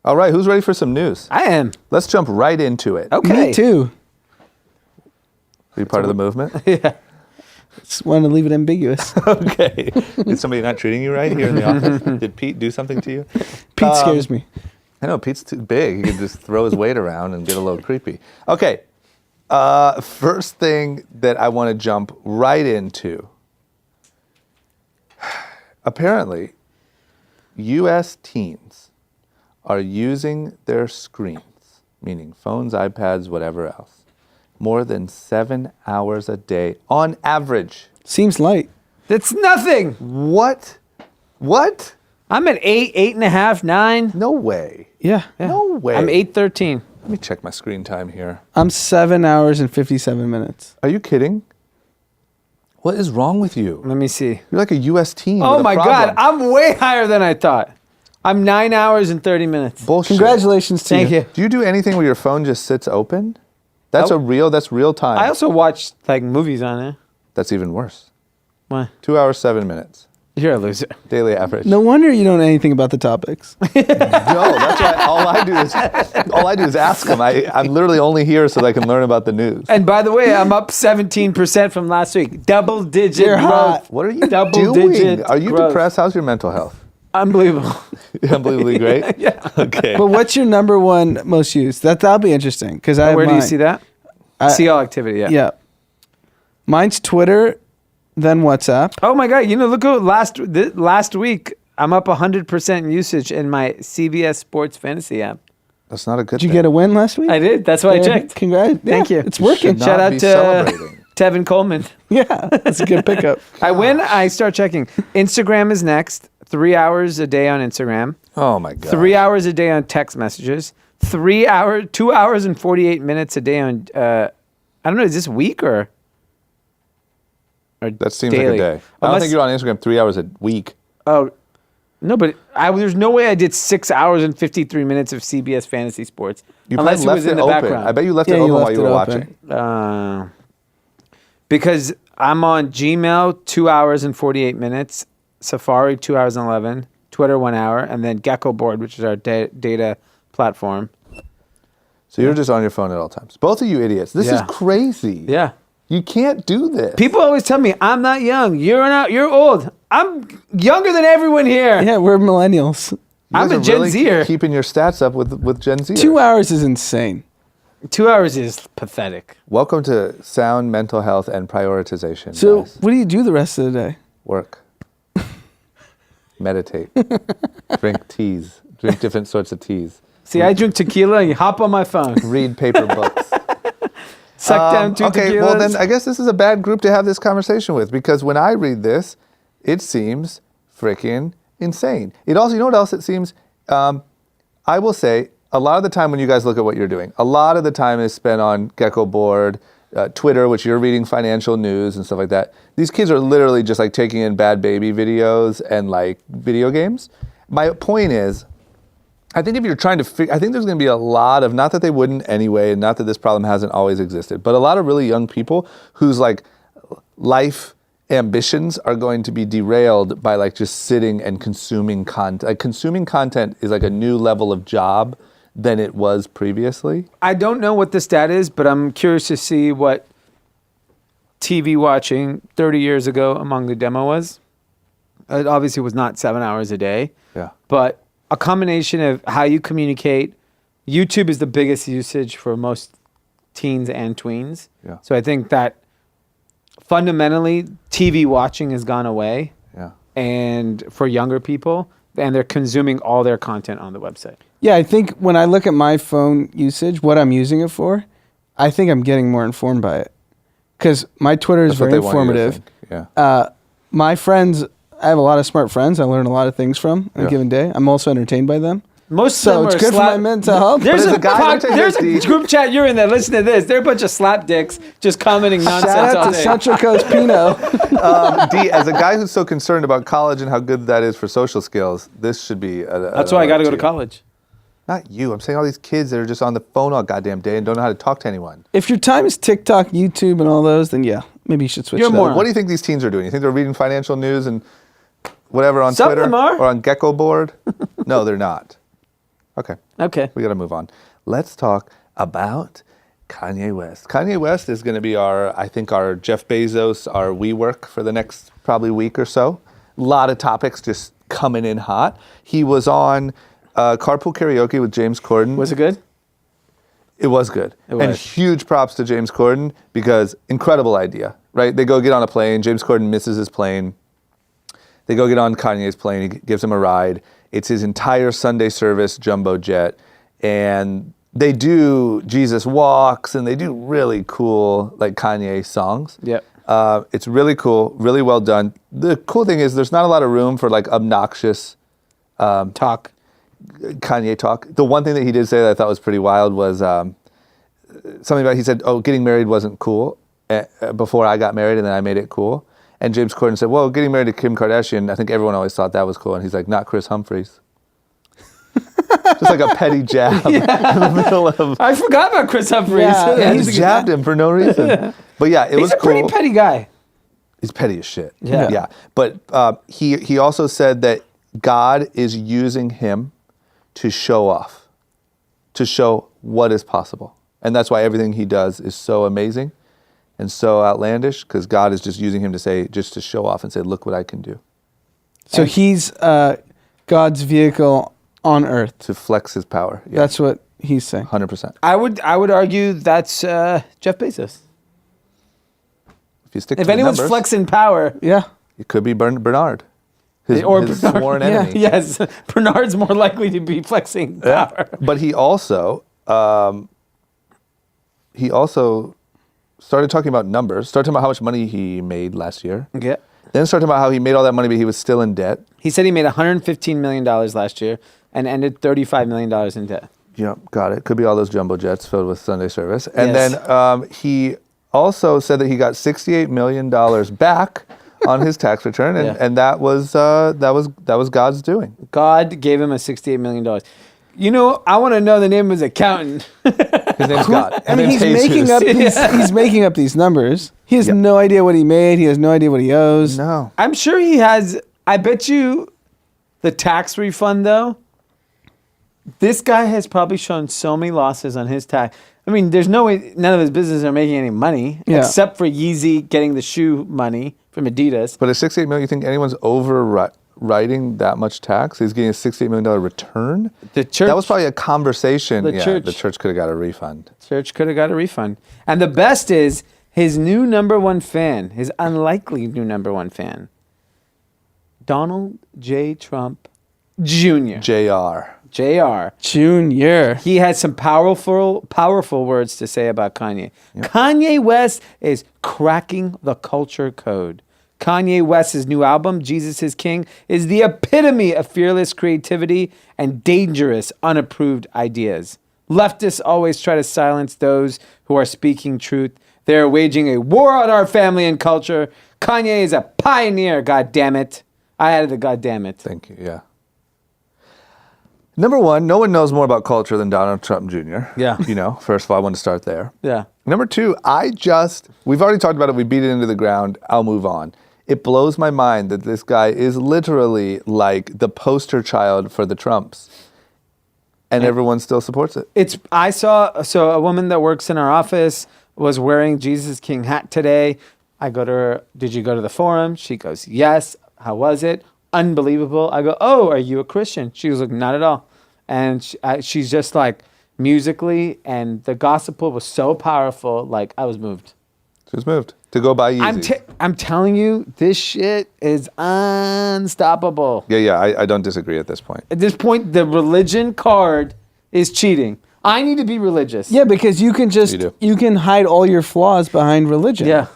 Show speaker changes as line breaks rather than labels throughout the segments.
All right, who's ready for some news?
I am.
Let's jump right into it.
Okay.
Me too.
Are you part of the movement?
Yeah.
Just wanted to leave it ambiguous.
Okay. Is somebody not treating you right here in the office? Did Pete do something to you?
Pete scares me.
I know, Pete's too big. He can just throw his weight around and get a little creepy. Okay. First thing that I want to jump right into. Apparently, U.S. teens are using their screens, meaning phones, iPads, whatever else, more than 7 hours a day on average.
Seems light.
That's nothing.
What?
I'm at 8.5, 9.
No way.
Yeah.
No way.
I'm 8:13.
Let me check my screen time here.
I'm 7 hours and 57 minutes.
Are you kidding? What is wrong with you?
Let me see.
You're like a U.S. teen.
Oh
with a
my
problem.
God, I'm way higher than I thought. I'm 9 hours and 30 minutes.
Bullshit.
Congratulations to
Thank you.
Do you do anything where your phone just sits open? That's real time.
I also watch like movies on it.
That's even worse.
Why?
2 hours, 7 minutes.
You're a loser.
Daily average.
No wonder you don't know anything about the topics.
No, that's why all I do is ask them. I'm literally only here so that I can learn about the news.
And by the way, I'm up 17% from last week. Double digit
You're
growth.
hot.
What are you
Double
doing?
digit
Are you
growth.
depressed? How's your mental health?
Unbelievable.
Unbelievably great?
Yeah.
Okay.
But what's your number one most used? That'll be interesting because I.
Where do you see that? See all activity. Yeah.
Yeah. Mine's Twitter, then WhatsApp.
Oh my God! You know, look at last week. I'm up 100% in usage in my CBS Sports Fantasy app.
That's not a good
Did you
thing.
get a win last week?
I did. That's why I checked.
Congrats.
Thank you.
It's working.
should
Shout
not
out
be
to
celebrating.
Tevin Coleman.
Yeah, that's a good pickup.
I win. I start checking. Instagram is next. 3 hours a day on Instagram.
Oh my God.
3 hours a day on text messages. 2 hours and 48 minutes a day on. I don't know. Is this week or
That seems
daily?
like a day. I don't
Unless-
think you're on Instagram 3 hours a week.
Oh, no, but there's no way I did 6 hours and 53 minutes of CBS Fantasy Sports.
You
unless it
probably
was
left
in
it
the
open.
background.
I bet you left it
Yeah, you
open while
left
you
it
were
open.
watching.
Because I'm on Gmail 2 hours and 48 minutes, Safari 2 hours and 11, Twitter 1 hour, and then Geckoboard, which is our data platform.
So you're just on your phone at all times. Both of you idiots. This is
Yeah.
crazy.
Yeah.
You can't do this.
People always tell me I'm not young. You're old. I'm younger than everyone here.
Yeah, we're millennials.
You
I'm
guys
a
are
Gen
really
Zer.
keeping your stats up with Gen Z.
2 hours is insane.
2 hours is pathetic.
Welcome to sound mental health and prioritization.
So,
guys.
what do you do the rest of the day?
Work. Meditate. Drink teas. Drink different sorts of teas.
See, I drink tequila and you hop on my phone.
Read paper books.
Suck down two
Okay,
tequilas.
well then I guess this is a bad group to have this conversation with because when I read this, it seems freaking insane. It also, you know what else it seems? I will say, a lot of the time when you guys look at what you're doing, a lot of the time is spent on Geckoboard, Twitter, which you're reading financial news and stuff like that. These kids are literally just like taking in bad baby videos and like video games. My point is, I think if you're trying to I think there's going to be a lot of, not that they wouldn't anyway, and not that this problem hasn't always existed, but a lot of really young people whose like life ambitions are going to be derailed by like just sitting and consuming content. Like consuming content is like a new level of job than it was previously.
I don't know what the stat is, but I'm curious to see what TV watching 30 years ago among the demo was. It obviously was not 7 hours a day.
Yeah.
But a combination of how you communicate. YouTube is the biggest usage for most teens and tweens.
Yeah.
So I think that fundamentally TV watching has gone away.
Yeah.
And for younger people, and they're consuming all their content on the website.
Yeah, I think when I look at my phone usage, what I'm using it for, I think I'm getting more informed by it. Because my Twitter is
That's what
very
they want you to
informative.
think. Yeah.
My friends, I have a lot of smart friends I learn a lot of things from on
Yeah.
a given day. I'm also entertained by them.
Most
So
of them
it's
are
good for my mental health.
There's
But as
a,
a guy, let me tell you
there's
this,
a
D.
group chat you're in there. Listen to this. They're a bunch of slap dicks just commenting nonsense
Shout
all
out to
day.
Central Coast Pinot.
D, as a guy who's so concerned about college and how good that is for social skills, this should be
That's why I got to go to college.
Not you. I'm saying all these kids that are just on the phone all goddamn day and don't know how to talk to anyone.
If your time is TikTok, YouTube, and all those, then yeah, maybe you should switch
You're
it
more-
up.
What do you think these teens are doing? You think they're reading financial news and whatever on
Some of
Twitter
them are.
or on Geckoboard? No, they're not.
Okay.
We got to move on. Let's talk about Kanye West. Kanye West is going to be our Jeff Bezos, our WeWork for the next probably week or so. A lot of topics just coming in hot. He was on Carpool Karaoke with James Corden.
Was it good?
It was good.
It
And
was.
huge props to James Corden because incredible idea, right? They go get on a plane. James Corden misses his plane. They go get on Kanye's plane. He gives him a ride. It's his entire Sunday service jumbo jet. And they do Jesus Walks and they do really cool like Kanye songs.
Yep.
It's really cool, really well done. The cool thing is there's not a lot of room for like obnoxious
Talk.
Kanye talk. The one thing that he did say that I thought was pretty wild was something about, he said, getting married wasn't cool before I got married and then I made it cool. And James Corden said, well, getting married to Kim Kardashian, I think everyone always thought that was cool. And he's like, not Chris Humphries. Just like a petty jab in the middle of...
I forgot about Chris Humphries.
Yeah, he jabbed him for no reason. But yeah, it was cool.
He's a pretty petty guy.
He's petty as shit.
Yeah.
But he also said that God is using him to show off, to show what is possible. And that's why everything he does is so amazing and so outlandish, because God is just using him just to show off and say, look what I can do.
So he's God's vehicle on earth.
To flex his power. Yeah.
That's what he's saying.
100%.
I would argue that's Jeff Bezos.
If you stick
If
to the
anyone's
numbers,
flexing power,
Yeah.
it could be Bernard. His
Bernard.
sworn
Yeah.
enemy.
yes, Bernard's more likely to be flexing power.
But he also started talking about numbers, started talking about how much money he made last year.
Okay.
Then started talking about how he made all that money, but he was still in debt.
He said he made $115 million last year and ended $35 million in debt.
Yep, got it. Could be all those jumbo jets filled with Sunday service. And
Yes.
then he also said that he got $68 million back on his tax return, and,
Yeah.
and that was God's doing.
God gave him a $68 million. You know, I want to know the name of his accountant.
His name's God.
I mean,
His
he's
name's
making
Jesus.
up he's making up these numbers. He has
Yep.
no idea what he made. He has no idea what he owes.
No.
I'm sure he has. I bet you the tax refund, though, this guy has probably shown so many losses on his tax. I mean, there's no way none of his businesses are making any money
Yeah.
except for Yeezy getting the shoe money from Adidas.
But at $68 million, you think anyone's overwriting that much tax? He's getting a $68 million return?
The church,
That was probably a conversation.
The
Yeah,
church.
the church could have got a refund.
church could have got a refund. And the best is his new number one fan, his unlikely new number one fan, Donald J. Trump Jr.
JR.
Jr.
Junior.
He had some powerful words to say about Kanye. Kanye West is cracking the culture code. Kanye West's new album, Jesus is King, is the epitome of fearless creativity and dangerous, unapproved ideas. Leftists always try to silence those who are speaking truth. They're waging a war on our family and culture. Kanye is a pioneer, goddammit. I added the goddammit.
Thank you, yeah. Number one, no one knows more about culture than Donald Trump Jr.
Yeah.
You know, first of all, I want to start there.
Yeah.
Number two, we've already talked about it. We beat it into the ground. I'll move on. It blows my mind that this guy is literally like the poster child for the Trumps. And everyone still supports it.
I saw a woman that works in our office was wearing Jesus King hat today. I go to her, did you go to the forum? She goes, yes. How was it? Unbelievable. I go, oh, are you a Christian? She was like, not at all. And she's just like musically, and the gospel was so powerful. Like I was moved.
She was moved to go buy Yeezys.
I'm telling you, this shit is unstoppable.
Yeah, I don't disagree at this point.
At this point, the religion card is cheating. I need to be religious.
Yeah, because you can
You
can hide all your flaws behind religion.
Yeah.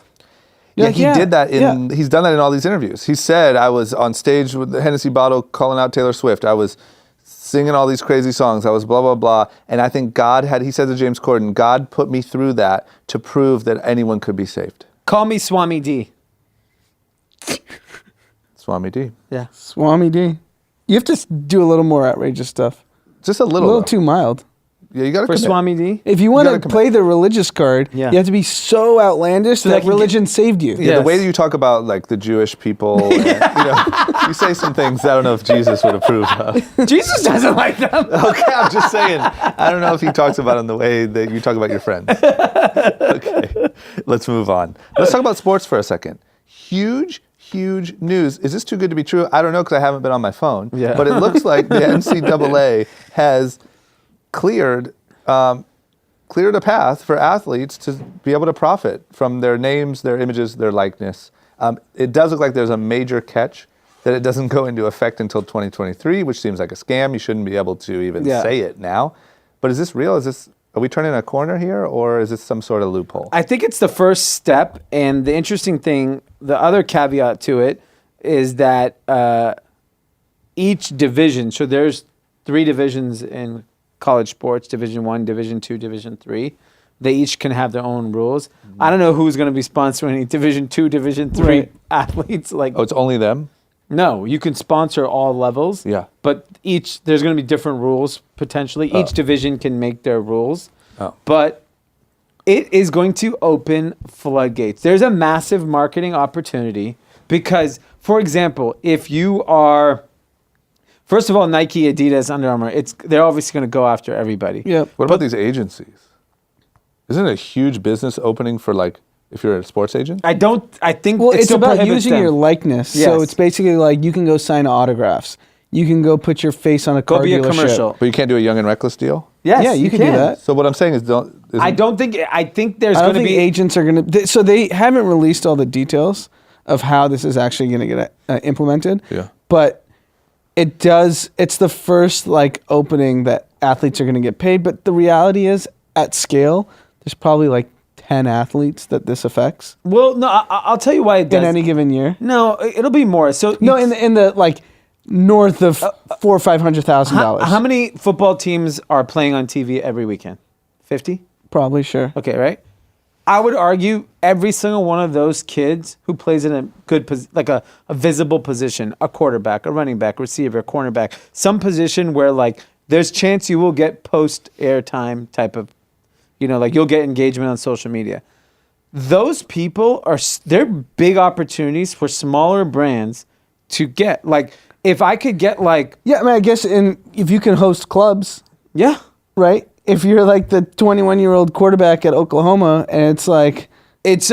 You're
Yeah,
like,
he did that he's done that in all these interviews. He said, I was on stage with the Hennessy bottle calling out Taylor Swift. I was singing all these crazy songs. I was blah, blah, blah. And I think he said to James Corden, God put me through that to prove that anyone could be saved.
Call me Swami D.
Swami D.
Yeah.
Swami D. You have to do a little more outrageous stuff.
Just a
A
little.
little
though.
too mild.
Yeah, you got to
for
commit.
Swami D.
If you want
gotta
to
commit.
play the religious card,
Yeah.
you have to be so outlandish
they
that
can
religion saved you.
Yeah,
Yes.
the way that you talk about like the Jewish people, and, you say some things I don't know if Jesus would approve of.
Jesus doesn't like them.
Okay, I'm just saying. I don't know if he talks about it in the way that you talk about your friends. Okay, let's move on. Let's talk about sports for a second. Huge news. Is this too good to be true? I don't know because I haven't been on my phone.
Yeah.
But it looks like the NCAA has cleared a path for athletes to be able to profit from their names, their images, their likeness. It does look like there's a major catch that it doesn't go into effect until 2023, which seems like a scam. You shouldn't be able to even say it now. But is this real? Are we turning a corner here, or is this some sort of loophole?
I think it's the first step, and the interesting thing, the other caveat to it, is that each division. So there's 3 divisions in college sports: Division 1, Division 2, Division 3. They each can have their own rules. I don't know who's going to be sponsoring any Division 2, Division 3
Right.
athletes. Like,
Oh, it's only them?
no, you can sponsor all levels.
Yeah.
But there's going to be different rules potentially. Each division can make their rules.
Oh.
But it is going to open floodgates. There's a massive marketing opportunity because, for example, if you are, first of all, Nike, Adidas, Under Armour, they're obviously going to go after everybody.
Yep.
What about these agencies? Isn't it a huge business opening for if you're a sports agent?
I think
Well,
it
it's
still
about
prohibits
using
them.
your likeness.
Yes.
So it's basically like you can go sign autographs. You can go put your face on a car
Go be a
dealership.
commercial.
But you can't do a Young and Reckless deal?
Yes,
Yeah, you can do that.
So what I'm saying is
I think there's
I
going
don't
to
think
be
agents are going to. So they haven't released all the details of how this is actually going to get implemented.
Yeah.
But it does. It's the first opening that athletes are going to get paid. But the reality is, at scale, there's probably 10 athletes that this affects
Well, no, I'll tell you why it does.
in any given year.
No, it'll be more. So
No, in the north of $400,000 or $500,000.
How many football teams are playing on TV every weekend? 50?
Probably, sure.
Okay, right? I would argue every single one of those kids who plays in a good, a visible position, a quarterback, a running back, receiver, cornerback, some position where there's chance you will get post airtime type of, you'll get engagement on social media. Those people they're big opportunities for smaller brands to get. If I could get
Yeah, I mean, I guess if you can host clubs,
yeah.
right? If you're the 21-year-old quarterback at Oklahoma and it's
It's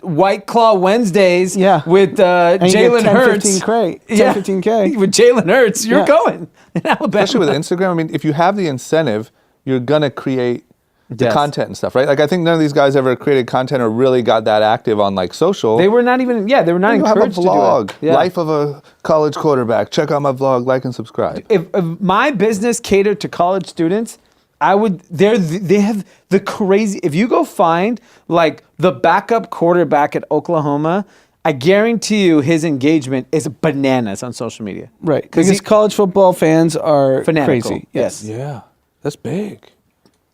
White Claw Wednesdays
Yeah.
with
and you get
Jalen
10,
Hurts.
15K.
With Jalen Hurts, you're
Yeah.
going in Alabama.
Especially with Instagram. I mean, if you have the incentive, you're going to create the
Yes.
content and stuff, right? I think none of these guys ever created content or really got that active on social.
They were not even, they were not
You have a
encouraged
vlog,
to do it. Yeah.
Life of a college quarterback. Check out my vlog, like and subscribe.
If my business catered to college students, I would. They have the crazy. If you go find the backup quarterback at Oklahoma, I guarantee you his engagement is bananas on social media.
Right. Because college football fans are
Fanatical.
crazy.
Yes.
Yeah, that's big.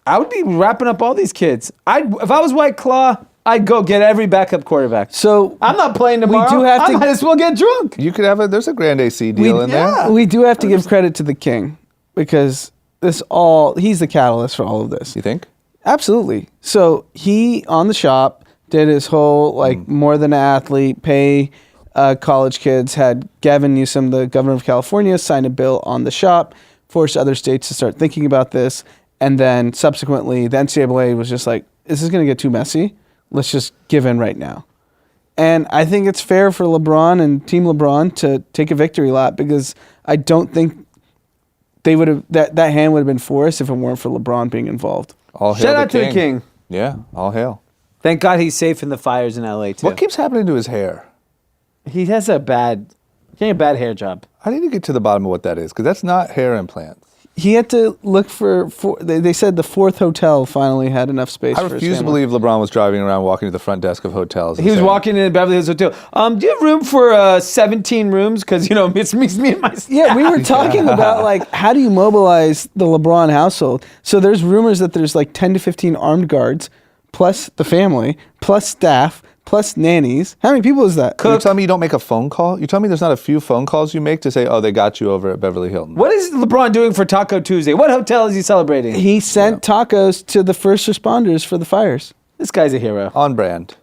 I would be wrapping up all these kids. If I was White Claw, I'd go get every backup quarterback.
So
I'm not playing tomorrow.
do have
I
to-
might as well get drunk.
You could have there's a Grand AC deal in there.
we do have to give credit to the king because he's the catalyst for all of this.
You think?
Absolutely. So he, on the shop, did his whole more than an athlete, pay college kids, had Gavin Newsom, the governor of California, sign a bill on the shop, forced other states to start thinking about this. And then subsequently, the NCAA was just this is going to get too messy. Let's just give in right now. And I think it's fair for LeBron and Team LeBron to take a victory lap because I don't think they would have that hand would have been forced if it weren't for LeBron being involved.
All hail
Shout
the
out to the king.
Yeah, all hail.
Thank God he's safe in the fires in LA too.
What keeps happening to his hair?
He has a bad hair job.
I need to get to the bottom of what that is because that's not hair implants.
He had to look for they said the 4th hotel finally had enough space
I
for his
refuse to
family.
believe LeBron was driving around walking to the front desk of hotels. and
He was
saying,
walking in Beverly Hills Hotel. Do you have room for 17 rooms? Because it's me and my
Yeah, we were talking about how do you mobilize the LeBron household? So there's rumors that there's 10 to 15 armed guards, plus the family, plus staff, plus nannies. How many people is that?
You're telling me you don't make a phone call? You're telling me there's not a few phone calls you make to say, oh, they got you over at Beverly Hilton?
What is LeBron doing for Taco Tuesday? What hotel is he celebrating?
He sent tacos to the first responders for the fires.
This guy's a hero.
On brand.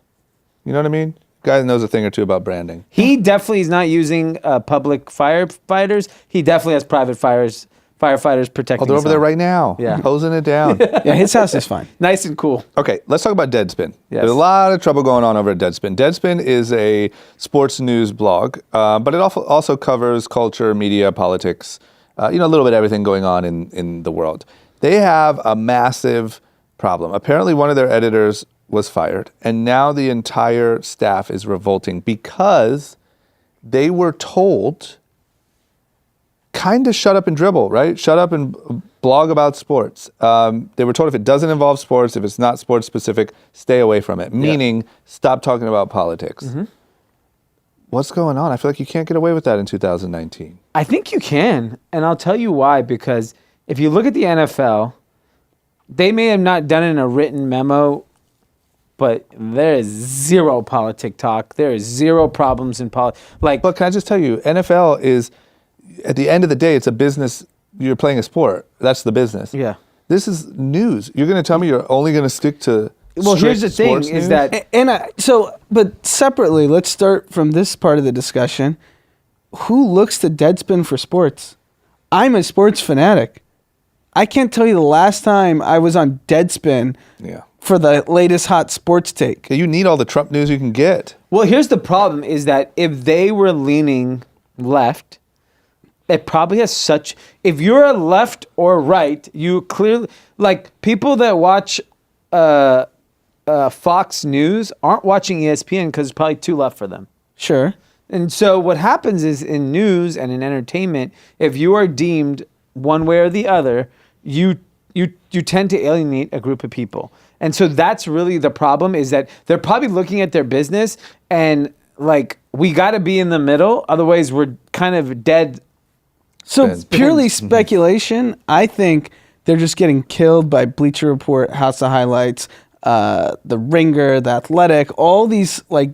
You know what I mean? Guy knows a thing or two about branding.
He definitely is not using public firefighters. He definitely has private firefighters protecting.
Oh, they're over there right now.
Yeah.
Hosing it down.
Yeah, his house is fine.
Nice and cool.
Okay, let's talk about Deadspin.
Yes.
There's a lot of trouble going on over at Deadspin. Deadspin is a sports news blog, but it also covers culture, media, politics, a little bit of everything going on in the world. They have a massive problem. Apparently, one of their editors was fired, and now the entire staff is revolting because they were told kind of shut up and dribble, right? Shut up and blog about sports. They were told if it doesn't involve sports, if it's not sports specific, stay away from it, meaning stop talking about politics. Mm-hmm. What's going on? I feel like you can't get away with that in 2019.
I think you can, and I'll tell you why, because if you look at the NFL, they may have not done it in a written memo, but there is zero politic talk. There is zero problems in politics.
But can I just tell you, NFL is, at the end of the day, it's a business. You're playing a sport. That's the business.
Yeah.
This is news. You're going to tell me you're only going to stick to
here's the thing,
sports
is
news?
that...
But separately, let's start from this part of the discussion. Who looks to Deadspin for sports? I'm a sports fanatic. I can't tell you the last time I was on Deadspin for the latest hot sports take.
Yeah, you need all the Trump news you can get.
Well, here's the problem, is that if they were leaning left, it probably has such... If you're a left or right, you clearly... Like, people that watch Fox News aren't watching ESPN because it's probably too left for them.
Sure.
And so what happens is in news and in entertainment, if you are deemed one way or the other, you tend to alienate a group of people. And so that's really the problem, is that they're probably looking at their business and like, we got to be in the middle. Otherwise, we're kind of dead.
So purely speculation, I think they're just getting killed by Bleacher Report, House of Highlights, The Ringer, The Athletic, all these like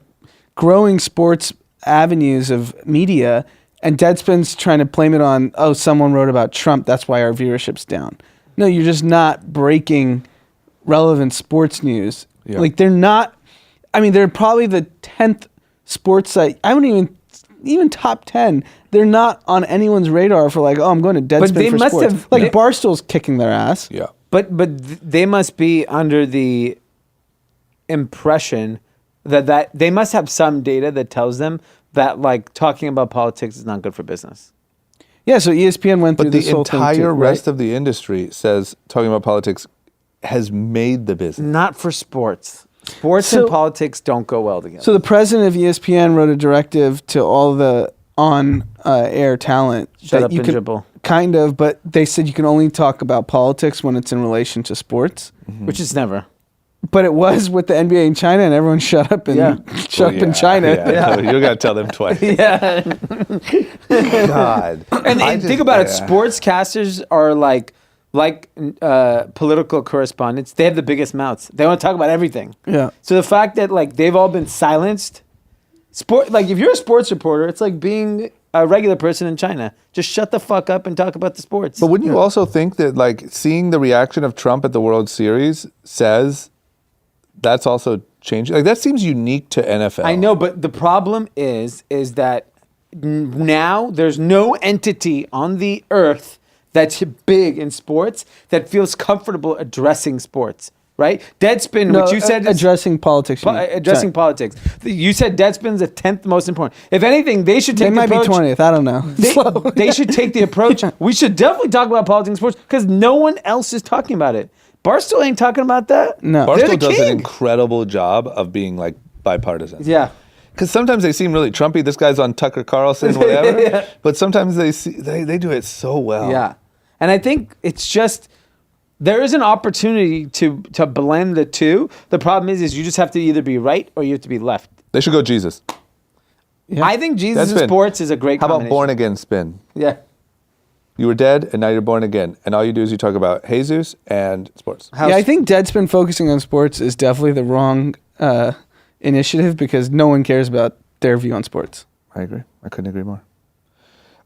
growing sports avenues of media, and Deadspin's trying to blame it on, oh, someone wrote about Trump, that's why our viewership's down. No, you're just not breaking relevant sports news.
Yeah.
Like they're not, I mean, they're probably the 10th sports site. I wouldn't even top 10. They're not on anyone's radar for like, oh, I'm going to Deadspin for sports. Like Barstool's kicking their ass.
Yeah.
But they must be under the impression that they must have some data that tells them that like talking about politics is not good for business.
Yeah, so ESPN went through this whole thing too.
But the entire rest
right?
of the industry says talking about politics has made the business.
Not for sports. Sports and politics don't go well together.
So the president of ESPN wrote a directive to all the on-air talent.
Shut up and dribble.
Kind of, but they said you can only talk about politics when it's in relation to sports.
Mm-hmm. Which is never.
But it was with the NBA in China, and everyone shut up and shut up in China.
Yeah. You got to tell them twice.
Yeah.
God.
And think about it. Sportscasters are like political correspondents. They have the biggest mouths. They want to talk about everything.
Yeah.
So the fact that like they've all been silenced, like if you're a sports reporter, it's like being a regular person in China. Just shut the fuck up and talk about the sports.
But wouldn't you also think that like seeing the reaction of Trump at the World Series says that's also changing? Like that seems unique to NFL.
I know, but the problem is that now there's no entity on the earth that's big in sports that feels comfortable addressing sports, right? Deadspin, which you said
addressing politics.
Addressing politics. You said Deadspin's the 10th most important. If anything, they should take the approach.
They might be 20th. I don't know.
They should take the approach. We should definitely talk about politics and sports because no one else is talking about it. Barstool ain't talking about that.
No.
Barstool does an incredible job of being like bipartisan.
Yeah.
Because sometimes they seem really Trumpy. This guy's on Tucker Carlson, whatever. Yeah. But sometimes they do it so well.
Yeah. And I think it's just, there is an opportunity to blend the two. The problem is you just have to either be right or you have to be left.
They should go Jesus.
Yeah. I think Jesus in sports is a great combination.
How about born again spin?
Yeah.
You were dead, and now you're born again. And all you do is you talk about Jesus and sports.
Yeah, I think Deadspin focusing on sports is definitely the wrong initiative because no one cares about their view on sports.
I agree. I couldn't agree more.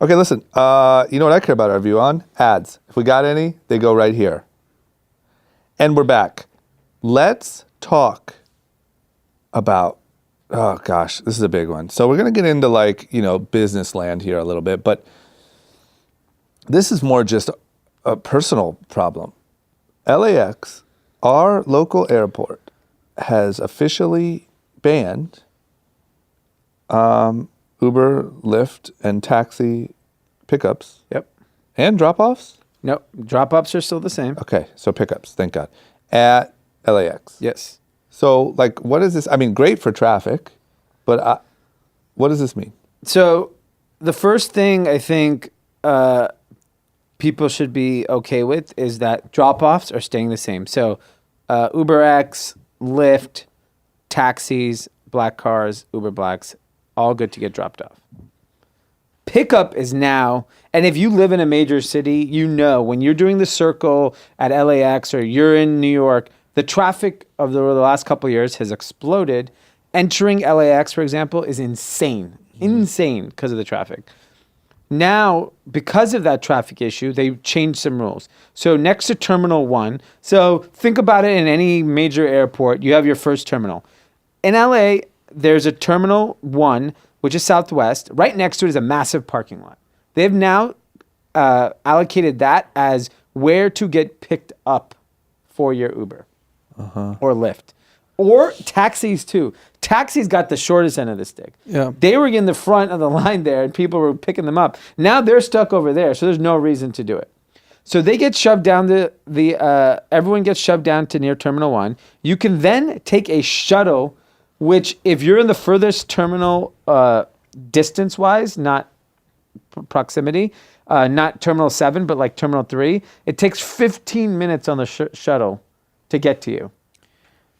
Okay, listen. You know what I care about our view on? Ads. If we got any, they go right here. And we're back. Let's talk about, oh gosh, this is a big one. So we're going to get into like, business land here a little bit, but this is more just a personal problem. LAX, our local airport, has officially banned Uber, Lyft, and taxi pickups.
Yep.
And drop-offs?
Nope. Drop-offs are still the same.
Okay, so pickups, thank God. At LAX.
Yes.
So, like, what is this? I mean, great for traffic, but what does this mean?
So the first thing I think people should be okay with is that drop-offs are staying the same. So UberX, Lyft, taxis, black cars, Uber Blacks, all good to get dropped off. Pickup is now, and if you live in a major city, when you're doing the circle at LAX or you're in New York, the traffic of the last couple of years has exploded. Entering LAX, for example, is insane because of the traffic. Now, because of that traffic issue, they changed some rules. So next to Terminal 1, so think about it in any major airport, you have your first terminal. In LA, there's a Terminal 1, which is Southwest. Right next to it is a massive parking lot. They've now allocated that as where to get picked up for your Uber or Lyft. Or taxis too. Taxis got the shortest end of the stick.
Yeah.
They were in the front of the line there and people were picking them up. Now they're stuck over there, so there's no reason to do it. So they get shoved down everyone gets shoved down to near Terminal 1. You can then take a shuttle, which if you're in the furthest terminal distance-wise, not proximity, not Terminal 7, but like Terminal 3, it takes 15 minutes on the shuttle to get to you,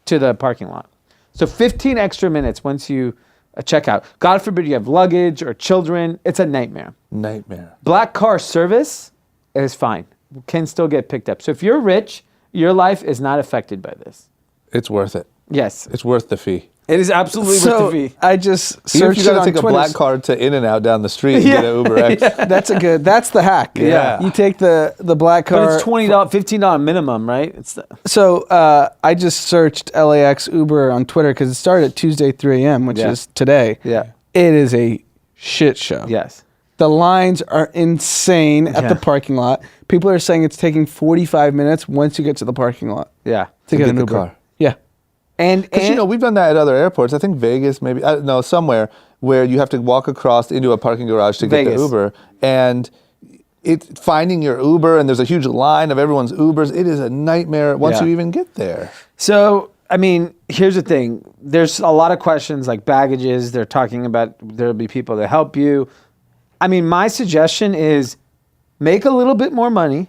to the parking lot. So 15 extra minutes once you check out. God forbid you have luggage or children. It's a nightmare. Black car service is fine. Can still get picked up. So if you're rich, your life is not affected by this.
It's worth it.
Yes.
It's worth the fee.
It is absolutely worth the fee.
I just
Even if
searched
you
it
got to
on
take a
Twitter.
black card to In-N-Out down the street and get an Uber X.
That's the hack.
Yeah.
You take the black car.
But it's $20, $15 minimum, right?
So I just searched LAX Uber on Twitter because it started at Tuesday 3 a.m., which is today.
Yeah.
It is a shit show.
Yes.
The lines are insane at the parking lot. People are saying it's taking 45 minutes once you get to the parking lot.
Yeah.
To get an
the
Uber.
car.
Yeah.
And
we've done that at other airports. I think Vegas, maybe, somewhere where you have to walk across into a parking garage to get the Uber. And finding your Uber, and there's a huge line of everyone's Ubers. It is a nightmare once you even get there.
So, I mean, here's the thing. There's a lot of questions like baggages. They're talking about there'll be people that help you. I mean, my suggestion is make a little bit more money.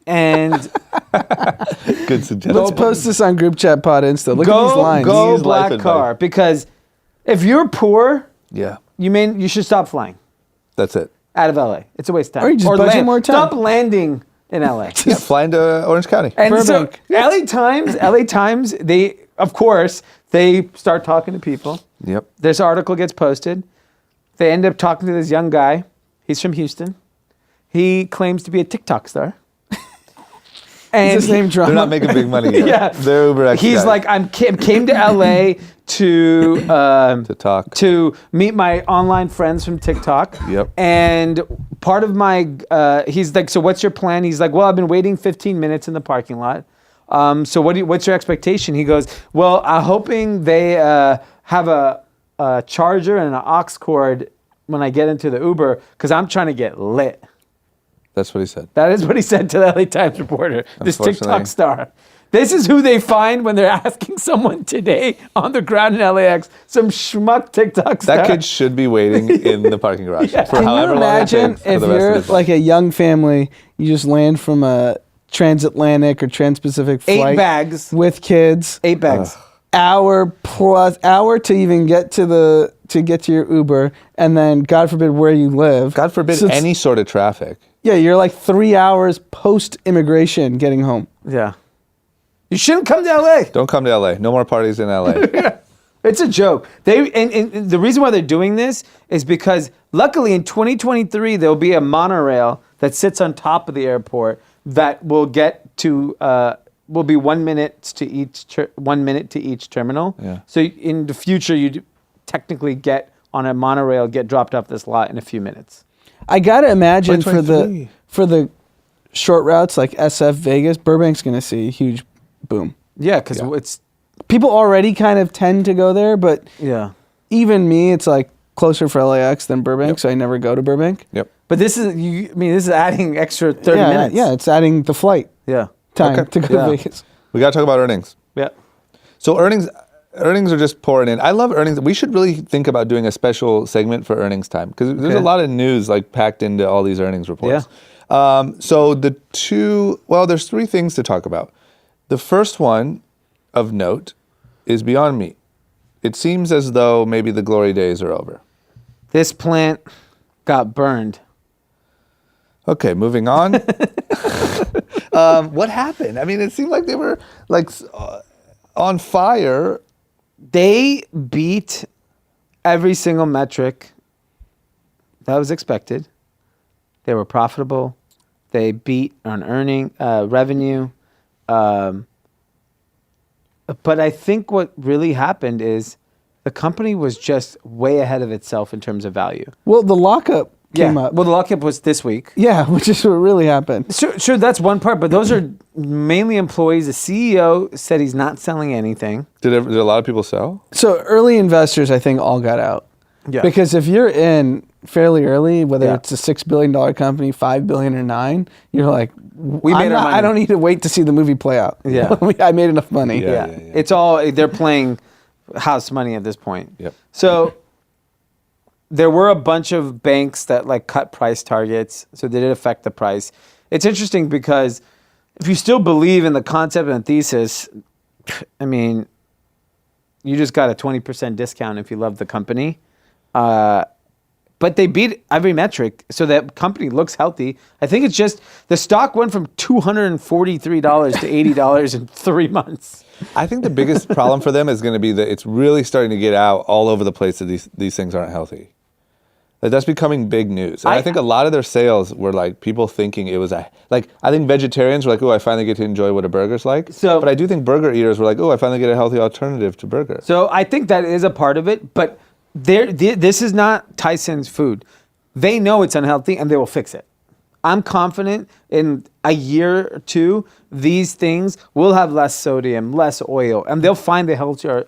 And
good suggestion.
Let's post this on Group Chat Pod Insta. Look at these lines.
Go black car. Because if you're poor, you should stop flying.
That's it.
Out of LA. It's a waste of time.
Or you just budget more time.
Stop landing in LA.
Fly into Orange County.
And so LA Times, they start talking to people.
Yep.
This article gets posted. They end up talking to this young guy. He's from Houston. He claims to be a TikTok star. And
his name
they're not making big money yet.
Yeah.
They're Uber X
He's
guys.
like, I came to LA
to talk,
to meet my online friends from TikTok.
Yep.
And part of my, he's like, so what's your plan? He's like, well, I've been waiting 15 minutes in the parking lot. So what's your expectation? He goes, well, I'm hoping they have a charger and an aux cord when I get into the Uber because I'm trying to get lit.
That's what he said.
That is what he said to the LA Times reporter, this TikTok star. This is who they find when they're asking someone today on the ground in LAX, some schmuck TikTok star.
That kid should be waiting in the parking garage for
Can
however
you
long it
imagine
takes for
if
the rest of
you're
his life.
like a young family, you just land from a transatlantic or transpacific flight
8 bags.
with kids,
8 bags.
hour to even get to your Uber, and then God forbid where you live.
God forbid
So
any sort of traffic.
Yeah, you're like 3 hours post immigration getting home.
Yeah. You shouldn't come to LA.
Don't come to LA. No more parties in LA.
It's a joke. And the reason why they're doing this is because luckily in 2023 there'll be a monorail that sits on top of the airport that will get to will be 1 minute to each terminal.
Yeah.
So in the future you technically get on a monorail, get dropped off this lot in a few minutes.
I gotta imagine for
2023.
the short routes like SF Vegas, Burbank's gonna see a huge boom.
Yeah, because it's
People already kind of tend to go there, but
yeah.
even me, it's like closer for LAX than Burbank, so I never go to Burbank.
Yep.
But this is adding extra 30
yeah,
minutes.
Yeah, it's adding the flight
Yeah.
time to go to Vegas.
We got to talk about earnings.
Yeah.
So earnings are just pouring in. I love earnings. We should really think about doing a special segment for earnings time because there's a lot of news like packed into all these earnings reports.
Yeah.
So there's three things to talk about. The first one of note is Beyond Meat. It seems as though maybe the glory days are over.
This plant got burned.
Okay, moving on. What happened? I mean, it seemed like they were like on fire.
They beat every single metric that was expected. They were profitable. They beat on revenue. But I think what really happened is the company was just way ahead of itself in terms of value.
Well, the lockup came up.
Well, the lockup was this week.
Yeah, which is what really happened.
Sure, that's one part, but those are mainly employees. The CEO said he's not selling anything.
Did a lot of people sell?
So early investors, I think, all got out.
Yeah.
Because if you're in fairly early, whether
Yeah.
it's a $6 billion company, $5 billion or $9 billion, you're like,
We made our money.
I don't need to wait to see the movie play out.
Yeah.
I made enough money.
Yeah.
It's all, they're playing house money at this point.
Yep.
So there were a bunch of banks that like cut price targets, so they did affect the price. It's interesting because if you still believe in the concept and thesis, I mean, you just got a 20% discount if you love the company. But they beat every metric, so that company looks healthy. I think it's just the stock went from $243 to $80 in 3 months.
I think the biggest problem for them is going to be that it's really starting to get out all over the place that these things aren't healthy. Like that's becoming big news. And I think a lot of their sales were like people thinking it was I think vegetarians were like, oh, I finally get to enjoy what a burger's like. But I do think burger eaters were like, oh, I finally get a healthy alternative to burger.
So I think that is a part of it, but this is not Tyson's food. They know it's unhealthy and they will fix it. I'm confident in a year or two, these things will have less sodium, less oil, and they'll find the healthier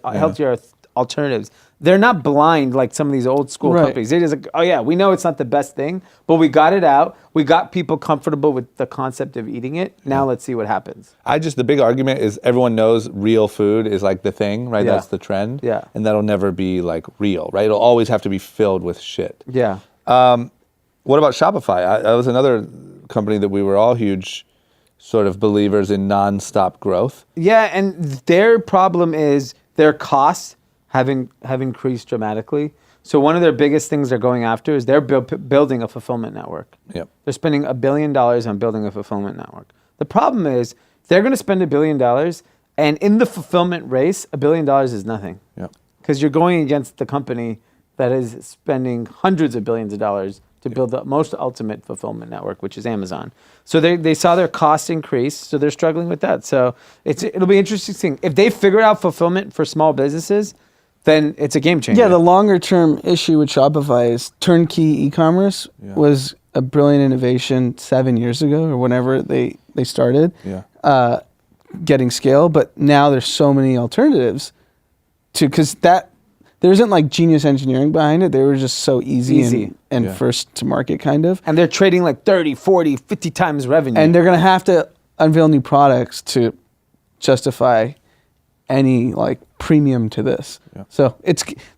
alternatives. They're not blind like some of these old school companies. They just like, oh yeah, we know it's not the best thing, but we got it out. We got people comfortable with the concept of eating it. Now let's see what happens.
The big argument is everyone knows real food is like the thing, right?
Yeah.
That's the trend.
Yeah.
And that'll never be like real, right? It'll always have to be filled with shit.
Yeah.
What about Shopify? That was another company that we were all huge sort of believers in nonstop growth.
Yeah, and their problem is their costs have increased dramatically. So one of their biggest things they're going after is they're building a fulfillment network.
Yep.
They're spending $1 billion on building a fulfillment network. The problem is they're going to spend $1 billion, and in the fulfillment race, $1 billion is nothing.
Yep.
Because you're going against the company that is spending hundreds of billions of dollars to build the most ultimate fulfillment network, which is Amazon. So they saw their costs increase, so they're struggling with that. So it'll be interesting. If they figure out fulfillment for small businesses, then it's a game changer.
Yeah, the longer term issue with Shopify is turnkey e-commerce was a brilliant innovation 7 years ago or whenever they started getting scale. But now there's so many alternatives because there isn't like genius engineering behind it. They were just so easy. And first to market kind of.
And they're trading like 30, 40, 50 times revenue.
And they're going to have to unveil new products to justify any like premium to this. Yeah. So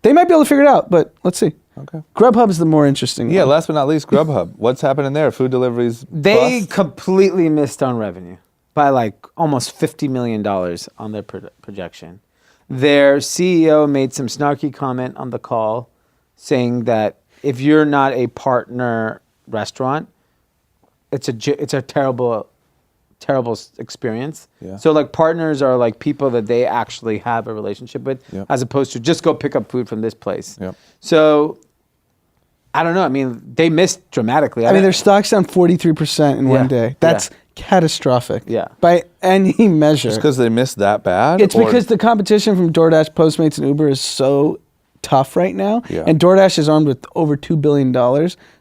they might be able to figure it out, but let's see.
Okay.
GrubHub is the more interesting one.
Last but not least, GrubHub. What's happening there? Food deliveries
They
bust?
completely missed on revenue by like almost $50 million on their projection. Their CEO made some snarky comment on the call saying that if you're not a partner restaurant, it's a terrible terrible experience.
Yeah.
So like partners are like people that they actually have a relationship with,
Yep.
as opposed to just go pick up food from this place.
Yep.
So I don't know. I mean, they missed dramatically.
I mean, their stock's down 43% in one day. That's catastrophic.
Yeah.
By any measure.
Just because they missed that bad?
It's
or-
because the competition from DoorDash, Postmates, and Uber is so tough right now.
Yeah.
And DoorDash is armed with over $2 billion.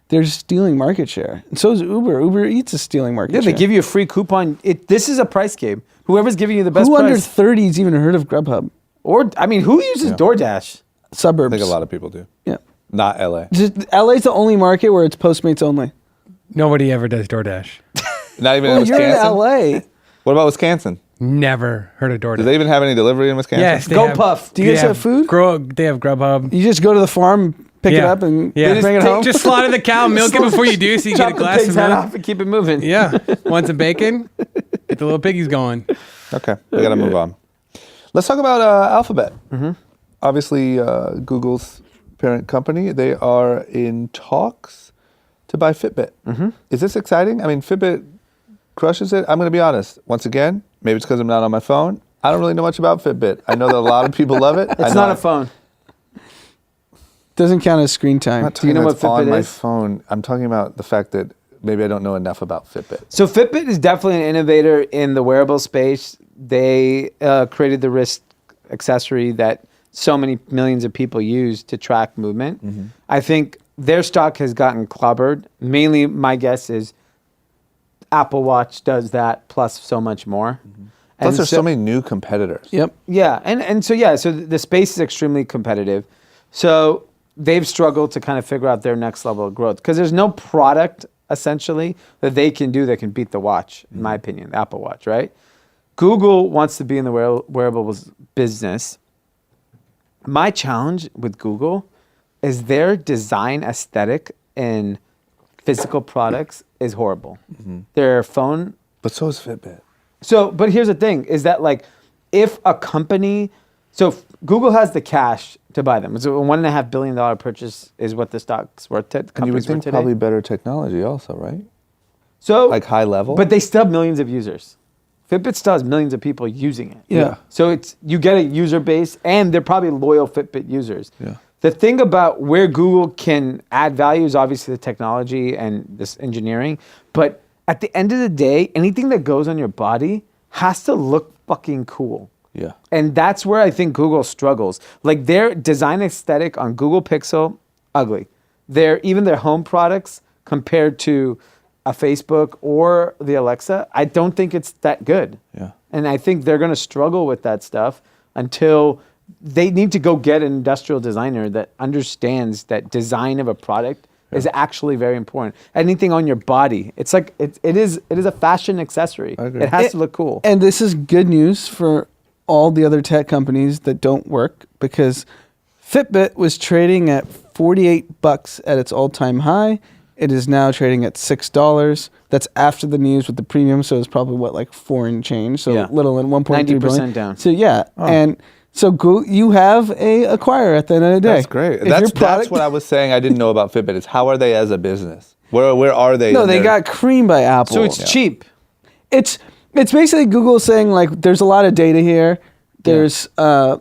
They're stealing market share. And so is Uber. Uber Eats is stealing market
Yeah,
share.
they give you a free coupon. This is a price game. Whoever's giving you the best
Who under
price.
30 has even heard of GrubHub?
Or, I mean, who uses DoorDash?
I
Suburbs.
think a lot of people do.
Yeah.
Not LA.
Just, LA's the only market where it's Postmates only.
Nobody ever does DoorDash.
Not even in
Well, you're in
Wisconsin?
LA.
What about Wisconsin?
Never heard of DoorDash.
Do they even have any delivery in Wisconsin?
Yes, they
Go
have,
Puff.
Do you guys
they
have food?
They have GrubHub.
You just go to the farm, pick it up, and bring it home?
Just slaughter the cow, milk it before you do, so you get a
Chop the
glass
pig's
of
head
milk.
off and keep it moving.
Yeah, want some bacon? Get the little piggies going.
Okay, we got to move on. Let's talk about Alphabet. Obviously, Google's parent company. They are in talks to buy Fitbit. Is this exciting? I mean, Fitbit crushes it. I'm going to be honest. Once again, maybe it's because I'm not on my phone. I don't really know much about Fitbit. I know that a lot of people love it.
It's not a phone.
Doesn't count as screen time.
I'm not
Do you
talking
know
about
what
on
Fitbit
my
is?
phone. I'm talking about the fact that maybe I don't know enough about Fitbit.
So Fitbit is definitely an innovator in the wearable space. They created the wrist accessory that so many millions of people use to track movement. I think their stock has gotten clobbered. Mainly, my guess is Apple Watch does that plus so much more.
Plus,
And
there's so many new competitors.
Yep.
Yeah, so the space is extremely competitive. So they've struggled to kind of figure out their next level of growth because there's no product essentially that they can do that can beat the watch, in my opinion, the Apple Watch, right? Google wants to be in the wearables business. My challenge with Google is their design aesthetic in physical products is horrible. Their phone.
But so is Fitbit.
So, but here's the thing: is that like, if a company, so if Google has the cash to buy them. So a $1.5 billion purchase is what the stock's worth.
And you would
company's
think
worth today.
probably better technology also, right?
So
Like high level?
but they still have millions of users. Fitbit still has millions of people using it.
Yeah.
So it's you get a user base, and they're probably loyal Fitbit users.
Yeah.
The thing about where Google can add value is obviously the technology and this engineering. But at the end of the day, anything that goes on your body has to look fucking cool.
Yeah.
And that's where I think Google struggles. Like their design aesthetic on Google Pixel, ugly. Even their home products compared to a Facebook or the Alexa, I don't think it's that good.
Yeah.
And I think they're going to struggle with that stuff until they need to go get an industrial designer that understands that design of a product is actually very important. Anything on your body, it's like it is a fashion accessory.
I agree.
It has to look cool.
And this is good news for all the other tech companies that don't work because Fitbit was trading at $48 at its all-time high. It is now trading at $6. That's after the news with the premium, so it's probably like 4 and change, so
Yeah.
little in 1.3
90%
billion.
down.
So and so you have a acquirer at the end of the day.
That's great.
If
That's
your product-
what I was saying I didn't know about Fitbit is how are they as a business? Where are they?
No,
in
they
their-
got creamed by Apple.
So it's cheap.
It's basically Google saying like there's a lot of data here. There's a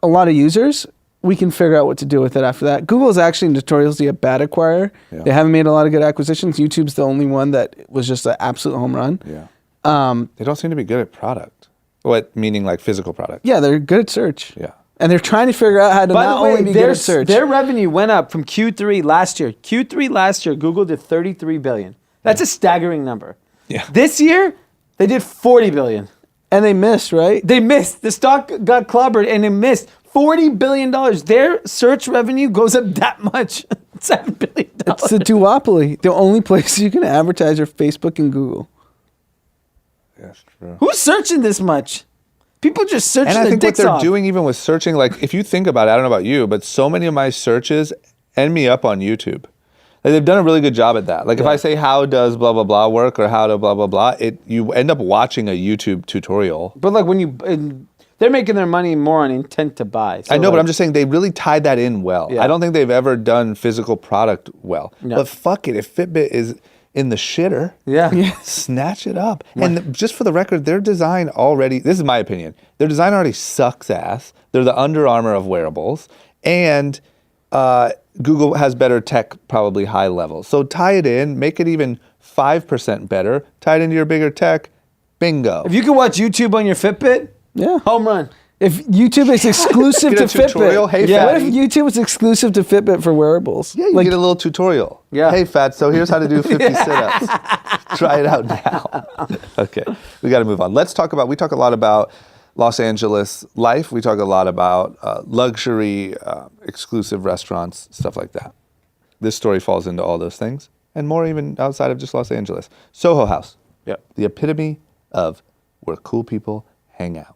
lot of users. We can figure out what to do with it after that. Google is actually notoriously a bad acquirer.
Yeah.
They haven't made a lot of good acquisitions. YouTube's the only one that was just an absolute home run.
Yeah. They don't seem to be good at product. What meaning like physical product?
Yeah, they're good at search.
Yeah.
And they're trying to figure out how to
By
not
the way,
only be good at search.
their revenue went up from Q3 last year. Q3 last year, Google did $33 billion. That's a staggering number.
Yeah.
This year, they did $40 billion.
And they missed, right?
They missed. The stock got clobbered and it missed $40 billion. Their search revenue goes up that much. $7 billion.
It's the duopoly. The only places you can advertise are Facebook and Google.
That's true.
Who's searching this much? People just searching
And I
their
think what
dicks
they're
off.
doing even with searching, like if you think about it, I don't know about you, but so many of my searches end me up on YouTube. Like, they've done a really good job at that. Like if I say how does blah blah blah work or how to blah blah blah, you end up watching a YouTube tutorial.
But like they're making their money more on intent to buy. So
I know, but
like-
I'm just saying they really tied that in well.
Yeah.
I don't think they've ever done physical product well.
No.
But fuck it, if Fitbit in the shitter.
Yeah.
Snatch it up. And just for the record, their design already, this is my opinion, their design already sucks ass. They're the Under Armour of wearables. And Google has better tech, probably high level. So tie it in, make it even 5% better, tie it into your bigger tech, bingo.
If you can watch YouTube on your Fitbit,
Yeah.
home run.
If YouTube is exclusive
Get
to
a tutorial.
Fitbit,
Hey,
what if
fatty.
YouTube is exclusive to Fitbit for wearables?
Yeah, you get a little tutorial.
Yeah.
Hey, fat, so here's how to do 50 sit-ups. Try it out now. Okay, we got to move on. We talk a lot about Los Angeles life. We talk a lot about luxury, exclusive restaurants, stuff like that. This story falls into all those things and more even outside of just Los Angeles. Soho House.
Yep.
The epitome of where cool people hang out.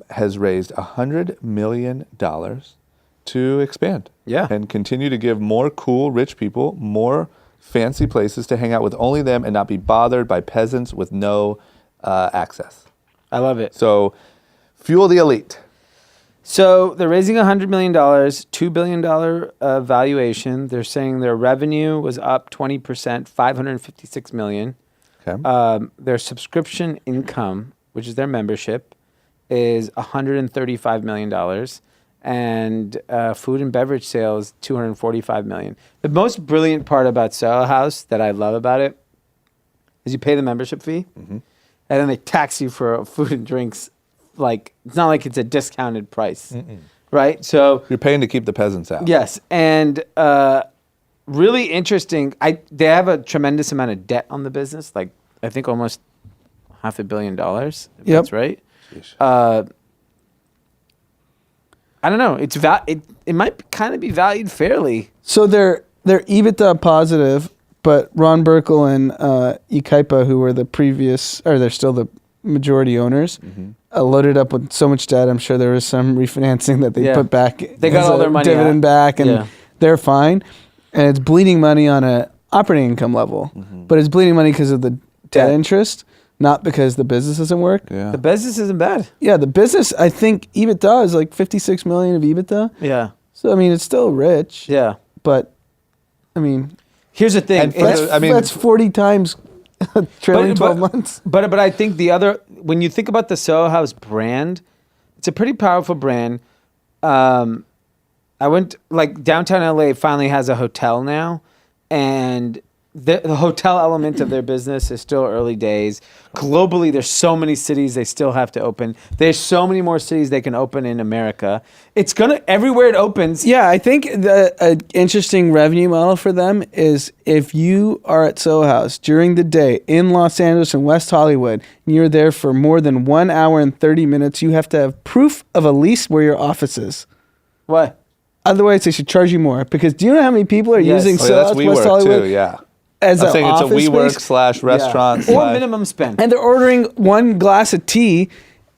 Has raised $100 million to expand.
Yeah.
And continue to give more cool, rich people more fancy places to hang out with only them and not be bothered by peasants with no access.
I love it.
So fuel the elite.
So they're raising $100 million, $2 billion valuation. They're saying their revenue was up 20%, $556 million.
Okay.
Their subscription income, which is their membership, is $135 million. And food and beverage sales, $245 million. The most brilliant part about Soho House that I love about it is you pay the membership fee, and then they tax you for food and drinks. Like, it's not like it's a discounted price, right? So
You're paying to keep the peasants out.
yes, and really interesting. They have a tremendous amount of debt on the business, like I think almost $500 million. If that's right. I don't know. It might kind of be valued fairly.
So they're EBITDA positive, but Ron Burkle and Ikaipa, who were the previous, or they're still the majority owners, loaded up with so much debt. I'm sure there was some refinancing that they put back.
They got
as
all
a
their money
dividend
out.
back, and they're fine. And it's bleeding money on a operating income level, but it's bleeding money because of the debt interest, not because the business doesn't work.
Yeah.
The business isn't bad.
Yeah, the business, I think EBITDA is like 56 million of EBITDA.
Yeah.
So I mean, it's still rich.
Yeah.
But I mean,
Here's the thing.
And for
that's 40 times trailing 12 months.
But I think when you think about the Soho House brand, it's a pretty powerful brand. I went, like, downtown LA finally has a hotel now, and the hotel element of their business is still early days. Globally, there's so many cities they still have to open. There's so many more cities they can open in America. It's everywhere it opens.
Yeah, I think an interesting revenue model for them is if you are at Soho House during the day in Los Angeles and West Hollywood, and you're there for more than 1 hour and 30 minutes, you have to have proof of a lease where your office is.
What?
Otherwise, they should charge you more. Because do you know how many people are using
Oh, yeah,
Soho
that's
House West
WeWork
Hollywood
too, yeah.
as
I'm
an
saying it's a
office
WeWork
space?
slash restaurant
Or minimum spend.
And they're ordering one glass of tea.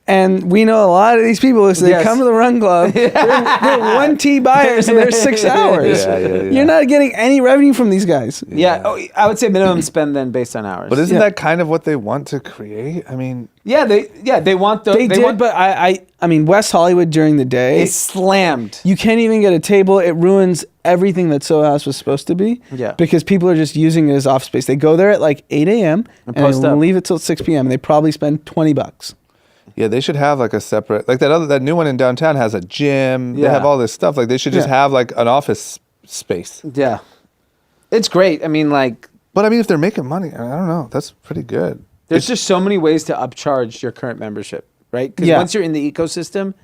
And we know a lot of these people, so they
Yes.
come to the Run Club, they're one tea buyers, and they're 6 hours.
Yeah.
You're not getting any revenue from these guys.
Yeah, I would say minimum spend then based on hours.
But isn't that kind of what they want to create? I mean,
they want the
They did, but I mean, West Hollywood during the day,
it's slammed.
you can't even get a table. It ruins everything that Soho House was supposed to be.
Yeah.
Because people are just using it as office space. They go there at like 8 a.m. and
post
they
up.
leave it till 6 p.m. and they probably spend $20.
yeah, they should have like a separate, like that new one in downtown has a gym. They
Yeah.
have all this stuff. Like they should just
Yeah.
have like an office space.
Yeah, it's great. I mean, like,
But I mean, if they're making money, I don't know. That's pretty good.
there's just so many ways to upcharge your current membership, right? Because
Yeah.
once you're in the ecosystem,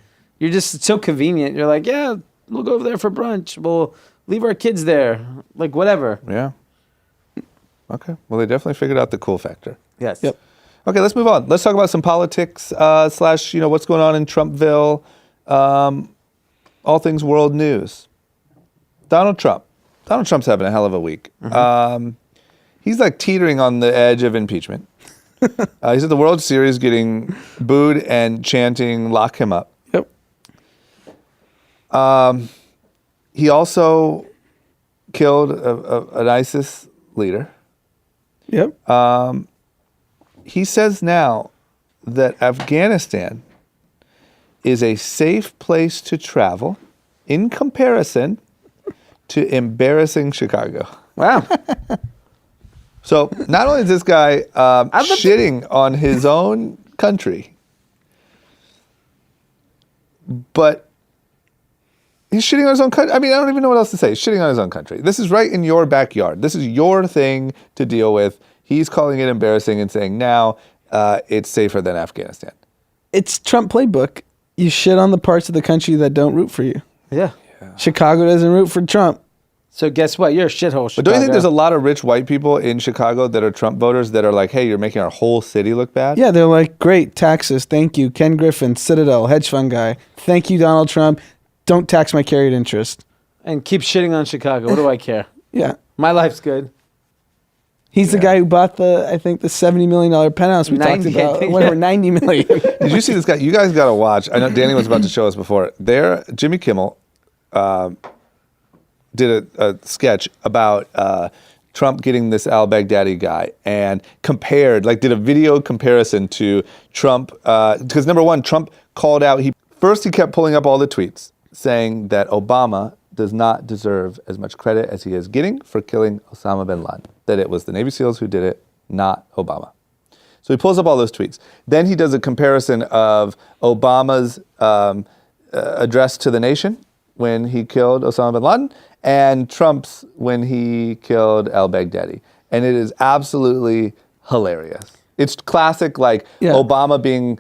you're just it's so convenient. You're like, yeah, we'll go over there for brunch. We'll leave our kids there, like whatever.
Yeah. Okay. Well, they definitely figured out the cool factor.
Yes.
Yep.
Okay, let's move on. Let's talk about some politics slash, what's going on in Trumpville. All things world news. Donald Trump. Donald Trump's having a hell of a week. He's like teetering on the edge of impeachment. He's at the World Series getting booed and chanting, "Lock him up."
Yep.
He also killed an ISIS leader.
Yep.
He says now that Afghanistan is a safe place to travel in comparison to embarrassing Chicago.
Wow.
So not only is this guy shitting on his own country, but he's shitting on his own country. I mean, I don't even know what else to say. He's shitting on his own country. This is right in your backyard. This is your thing to deal with. He's calling it embarrassing and saying now it's safer than Afghanistan.
It's Trump playbook. You shit on the parts of the country that don't root for you.
Yeah.
Chicago doesn't root for Trump.
So guess what? You're a shithole, Chicago.
But don't you think there's a lot of rich white people in Chicago that are Trump voters that are like, hey, you're making our whole city look bad?
Yeah, they're like, great, taxes, thank you. Ken Griffin, Citadel, hedge fund guy. Thank you, Donald Trump. Don't tax my carried interest.
And keep shitting on Chicago. What do I care?
Yeah.
My life's good.
He's the guy who bought the $70 million penthouse we talked
90, I
about.
think,
Whatever,
yeah.
$90 million.
Did you see this guy? You guys got to watch. I know Danny was about to show us before. Jimmy Kimmel did a sketch about Trump getting this al-Baghdadi guy and did a video comparison to Trump. Because number one, Trump called out, he kept pulling up all the tweets saying that Obama does not deserve as much credit as he is getting for killing Osama bin Laden. That it was the Navy SEALs who did it, not Obama. So he pulls up all those tweets. Then he does a comparison of Obama's address to the nation when he killed Osama bin Laden and Trump's when he killed al-Baghdadi. And it is absolutely hilarious. It's classic, Obama being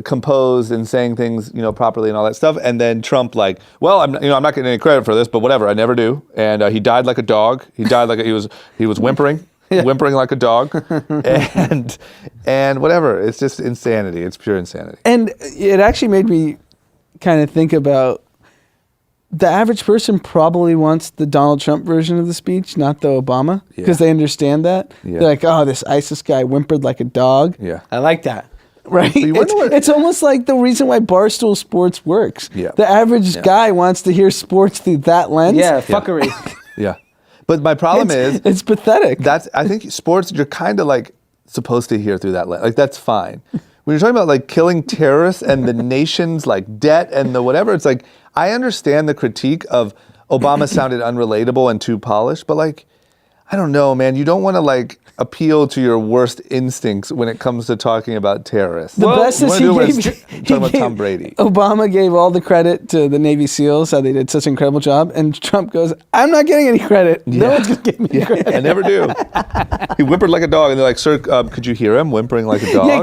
composed and saying things, properly and all that stuff. And then Trump well, I'm not getting any credit for this, but whatever, I never do. And he died like a dog. He died he was whimpering. Whimpering like a dog, and whatever. It's just insanity. It's pure insanity.
And it actually made me kind of think about the average person probably wants the Donald Trump version of the speech, not the Obama, because they understand that.
Yeah.
They're like, oh, this ISIS guy whimpered like a dog.
Yeah.
I like that.
Right? It's almost like the reason why Barstool Sports works.
Yeah.
The average guy wants to hear sports through that lens.
Yeah, fuckery.
Yeah. But my problem is
it's pathetic.
I think sports you're kind of supposed to hear through that lens. That's fine. When you're talking about killing terrorists and the nation's debt and the whatever, it's I understand the critique of Obama sounded unrelatable and too polished, but I don't know, man. You don't want to appeal to your worst instincts when it comes to talking about terrorists.
The best is
talking about Tom Brady.
Obama gave all the credit to the Navy SEALs, how they did such an incredible job, and Trump goes, I'm not getting any credit. No one's going to give me credit.
I never do. He whimpered like a dog, and they're like, sir, could you hear him whimpering like a dog?
Yeah,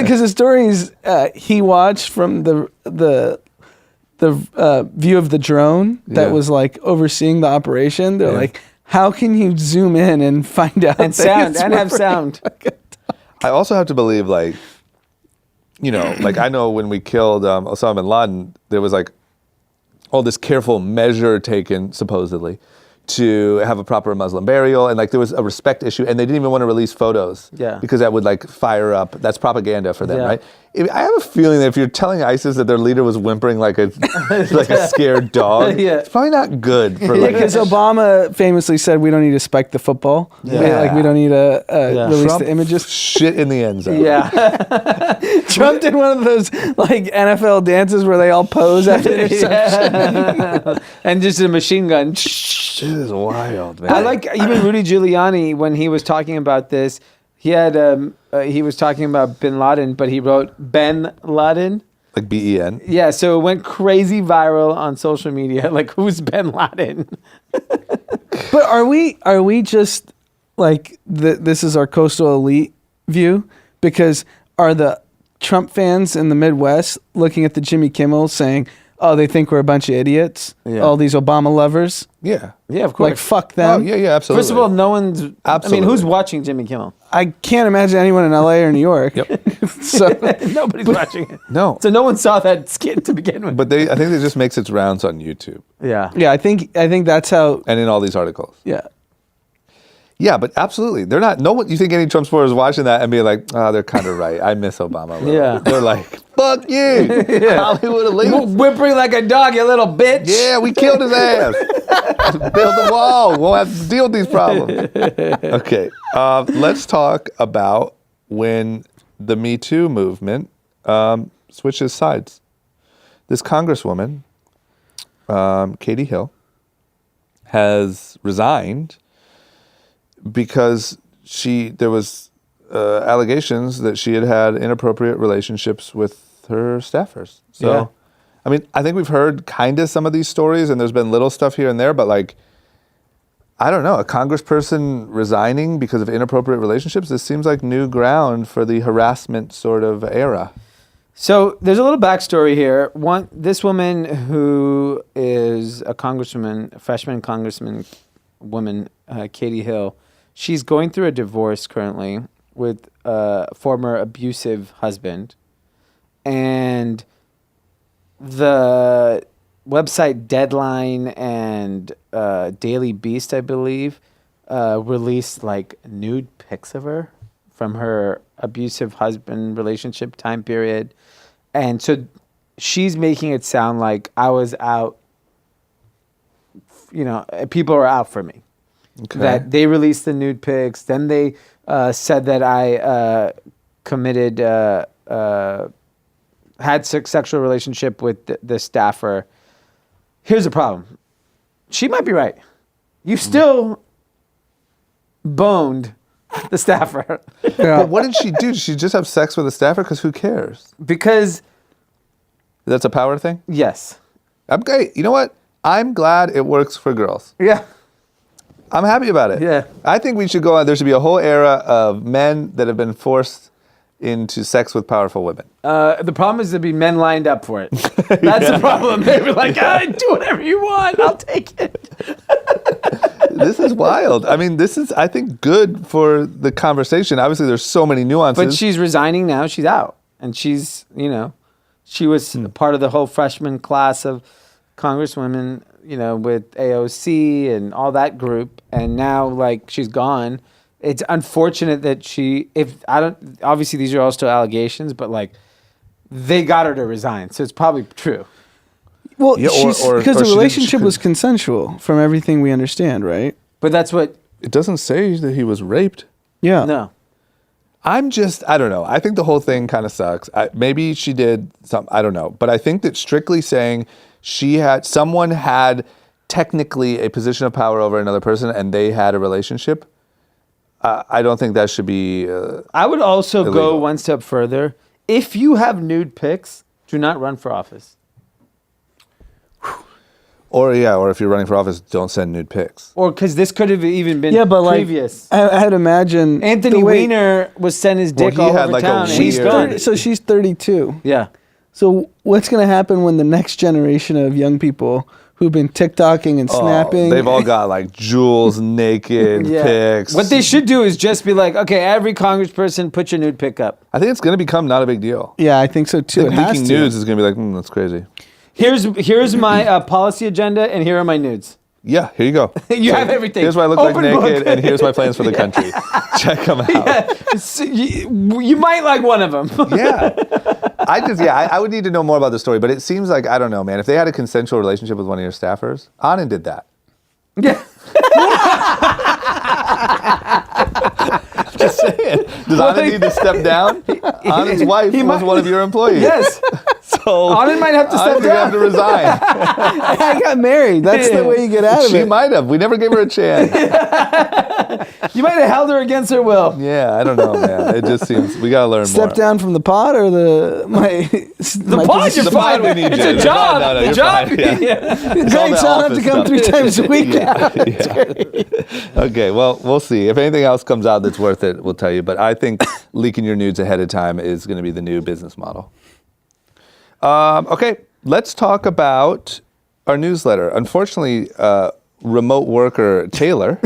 because the stories he watched from the view of the drone that was overseeing the operation. They're like, how can you zoom in and find out
and sound and have sound?
I also have to believe, I know when we killed Osama bin Laden, there was all this careful measure taken, supposedly, to have a proper Muslim burial, and there was a respect issue, and they didn't even want to release photos, because that would fire up. That's propaganda for them, right? I have a feeling that if you're telling ISIS that their leader was whimpering like a scared dog, it's probably not good for.
Because Obama famously said we don't need to spike the football.
Yeah.
We don't need to release
Trump
the images.
Shit in the end zone.
Yeah.
Trump did one of those NFL dances where they all pose after the interception.
And just a machine gun.
This is wild, man.
I like even Rudy Giuliani when he was talking about this. He had he was talking about Bin Laden, but he wrote Ben Laden.
Like BEN.
Yeah, so it went crazy viral on social media. Who's Ben Laden?
But are we just this is our coastal elite view? Because are the Trump fans in the Midwest looking at the Jimmy Kimmel saying, oh, they think we're a bunch of idiots?
Yeah.
All these Obama lovers?
Yeah.
Yeah, of course.
Fuck
Oh,
them.
yeah, absolutely.
First of all, no one's...
Absolutely.
I mean, who's watching Jimmy Kimmel?
I can't imagine anyone in LA or New York.
Yep.
So
Nobody's watching it.
No.
So no one saw that skit to begin with.
But I think it just makes its rounds on YouTube
yeah.
yeah, I think that's how.
and in all these articles.
Yeah.
Yeah, but absolutely. They're not, no one, you think any Trump supporter is watching that and being like, oh, they're kind of right. I miss Obama a little.
Yeah.
They're like, fuck you. Hollywood elite.
Whimpering like a dog, you little bitch.
Yeah, we killed his ass. Build the wall. We'll have to deal with these problems. Okay, let's talk about when the Me Too movement switches sides. This congresswoman, Katie Hill, has resigned because there was allegations that she had inappropriate relationships with her staffers. So,
Yeah.
I mean, I think we've heard kind of some of these stories, and there's been little stuff here and there, but like, I don't know, a congressperson resigning because of inappropriate relationships, this seems like new ground for the harassment sort of era.
So there's a little backstory here. This woman who is a congresswoman, a freshman congressman woman, Katie Hill, she's going through a divorce currently with a former abusive husband. And the website Deadline and Daily Beast, I believe, released like nude pics of her from her abusive husband relationship time period. And so she's making it sound like I was out, people are out for me.
Okay.
That they released the nude pics. Then they said that I committed, had sexual relationship with the staffer. Here's the problem. She might be right. You still boned the staffer.
But what did she do? Did she just have sex with a staffer? Because who cares?
Because,
That's a power thing?
yes.
I'm great. You know what? I'm glad it works for girls.
Yeah.
I'm happy about it.
Yeah.
I think we should go on. There should be a whole era of men that have been forced into sex with powerful women.
The problem is there'd be men lined up for it. That's the problem. They were like, do whatever you want. I'll take it.
This is wild. I mean, this is, I think, good for the conversation. Obviously, there's so many nuances.
But she's resigning now. She's out. And she's, she was part of the whole freshman class of congresswomen, with AOC and all that group. And now, like, she's gone. It's unfortunate that obviously these are all still allegations, but like, they got her to resign. So it's probably true.
Well,
Yeah,
because
or
the
she
relationship
could-
was consensual from everything we understand, right?
But that's what,
It doesn't say that he was raped.
Yeah.
no.
I don't know. I think the whole thing kind of sucks. Maybe she did something, I don't know. But I think that strictly saying someone had technically a position of power over another person and they had a relationship, I don't think that should be
I would also go
illegal.
one step further. If you have nude pics, do not run for office.
or if you're running for office, don't send nude pics.
Or because this could have even been
Yeah, but
previous.
I'd imagine
Anthony
the way-
Weiner was sending his dick
he
all
had
over
like a
town, and he's
weird-
gone.
So she's 32.
Yeah.
So what's going to happen when the next generation of young people who've been TikToking and snapping?
They've all got like Jules naked pics.
What they should do is just be like, okay, every congressperson, put your nude pic up.
I think it's going to become not a big deal.
Yeah, I think so too.
I
It
think
has
leaking
to.
nudes is going to be like, that's crazy.
Here's my policy agenda, and here are my nudes.
Yeah, here you go.
You have everything.
Here's what I look
Open
like
book.
naked, and here's my plans for the country. Check them out.
So you might like one of them.
Yeah. I would need to know more about the story, but it seems like, I don't know, man. If they had a consensual relationship with one of your staffers, Anand did that.
Yeah.
Just saying. Does Anand need to step down? Anand's wife was one of your employees.
Yes.
So
Anand might have to step
Anand's gonna have
down.
to resign.
I got married. That's the way you get out of
She
it.
might have. We never gave her a chance.
You might have held her against her will.
Yeah, I don't know, man. It just seems we gotta learn more.
Step down from the pod or the
Pod, you're
The
fine.
pod we need
It's
you.
a job.
No,
the
you're
job.
fine. Yeah.
Yeah.
Greg's
all
not
the
have to
office
come 3
stuff.
times a week.
Yeah. Okay, well, we'll see. If anything else comes out that's worth it, we'll tell you. But I think leaking your nudes ahead of time is going to be the new business model. Okay, let's talk about our newsletter. Unfortunately, remote worker Taylor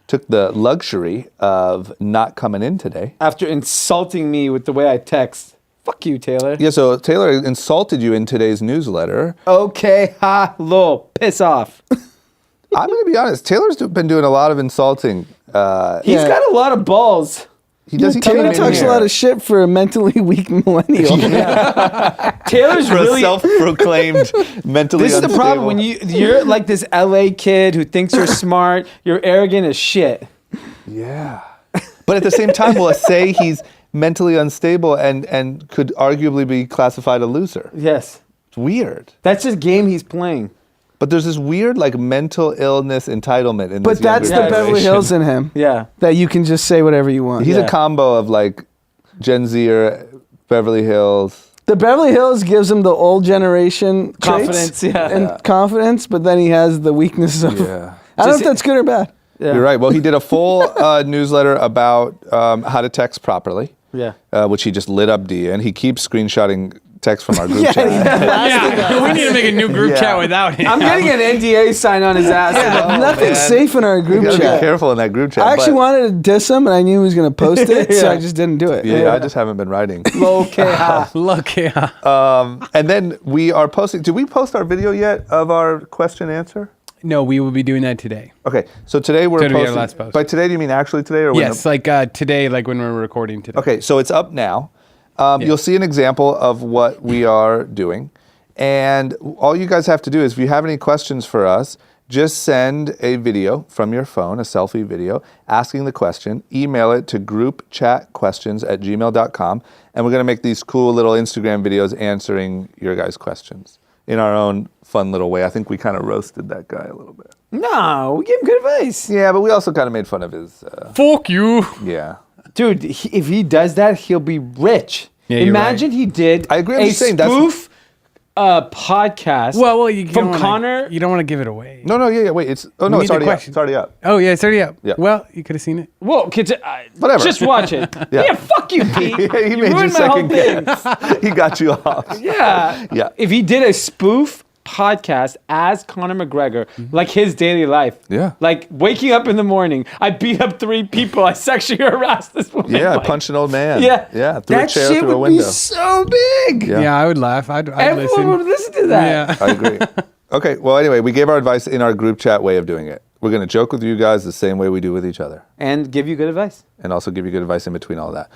took the luxury of not coming in today.
After insulting me with the way I text. Fuck you, Taylor.
Yeah, so Taylor insulted you in today's newsletter.
Okay, ha, lol. Piss off.
I'm going to be honest. Taylor's been doing a lot of insulting.
He's
Yeah.
got a lot of balls.
He does. He
Taylor
came in
talks a
here.
lot of shit for a mentally weak millennial.
Taylor's
For a
really.
self-proclaimed mentally
This is the
unstable.
problem when you're like this LA kid who thinks you're smart. You're arrogant as shit.
Yeah. But at the same time, we'll say he's mentally unstable and could arguably be classified a loser.
Yes,
It's weird.
that's just game he's playing.
But there's this weird like mental illness entitlement in
But
this younger
that's the
Yeah,
Beverly
generation.
Hills in him.
Yeah.
That you can just say whatever you want.
He's
Yeah.
a combo of like Gen Z or Beverly Hills.
The Beverly Hills gives him the old generation
Confidence,
traits
yeah.
and confidence, but then he has the weaknesses of.
Yeah.
I don't know
Just-
if that's good or bad.
Yeah.
You're right. Well, he did a full newsletter about how to text properly.
Yeah.
Which he just lit up D, and he keeps screenshotting text from our group
Yeah,
chat.
Yeah, we need to make a new group
Yeah.
chat without him.
I'm getting an NDA sign on his ass.
Nothing's
man.
safe in our
You
group
gotta be
chat.
careful in that group chat.
I actually
but-
wanted to diss him, and I knew he was going to post it, so
Yeah.
I just didn't do it.
Yeah, I just haven't been writing.
Okay.
Look, yeah.
And then we are posting. Did we post our video yet of our question answer?
No, we will be doing that today.
Okay, so today we're
Today we had
posting.
our last post.
By today, do you mean actually today or when?
Yes, like today, like when we're recording today.
Okay, so it's up now. You'll see an example of what we are doing. And all you guys have to do is, if you have any questions for us, just send a video from your phone, a selfie video, asking the question. Email it to groupchatquestions@gmail.com. And we're going to make these cool little Instagram videos answering your guys' questions in our own fun little way. I think we kind of roasted that guy a little bit.
No, we gave him good advice.
Yeah, but we also kind of made fun of his,
Fuck you.
yeah.
Dude, if he does that, he'll be rich.
Yeah, you're
Imagine he did
I agree, I'm
a
just saying that's-
spoof podcast
Well, you
from
don't wanna-
Connor.
You don't want to give it away.
No, yeah, wait. It's
We
no,
need
it's
the
already up.
question.
It's already up.
Oh yeah, it's already up.
Yeah.
Well, you could have seen it.
Whoa,
Whatever.
just watch it.
Yeah.
Yeah, fuck you, Pete.
He
you
made you
ruined my whole
second
thing.
guess. He got you off.
Yeah.
Yeah.
If he did a spoof podcast as Conor McGregor, like his daily life.
Yeah.
Like waking up in the morning, I beat up 3 people, I sexually harassed this woman.
Yeah, I
like,
punched an old man.
Yeah.
Yeah, threw a
That
chair
shit
through a
would be
window.
so big.
Yeah.
Yeah, I would laugh. I'd
Everyone
listen.
would listen to that.
Yeah.
I agree. Okay, well, anyway, we gave our advice in our group chat way of doing it. We're going to joke with you guys the same way we do with each other,
And give you good advice.
and also give you good advice in between all that.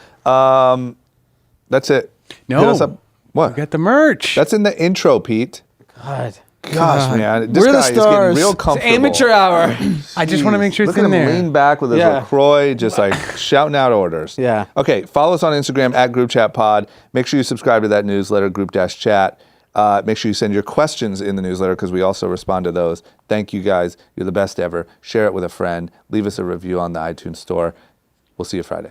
That's it.
No.
Hit us up. What?
We got the merch.
That's in the intro, Pete.
God.
Gosh, man. This
We're the
guy is getting
stars.
real
It's
comfortable.
Amateur hour.
I just want to make sure
Look
it's
at
in
him
there.
lean back with his
Yeah.
LaCroix, just like shouting out orders.
Yeah.
Okay, follow us on Instagram at GroupChatPod. Make sure you subscribe to that newsletter, Group-Chat. Make sure you send your questions in the newsletter because we also respond to those. Thank you guys. You're the best ever. Share it with a friend. Leave us a review on the iTunes store. We'll see you Friday.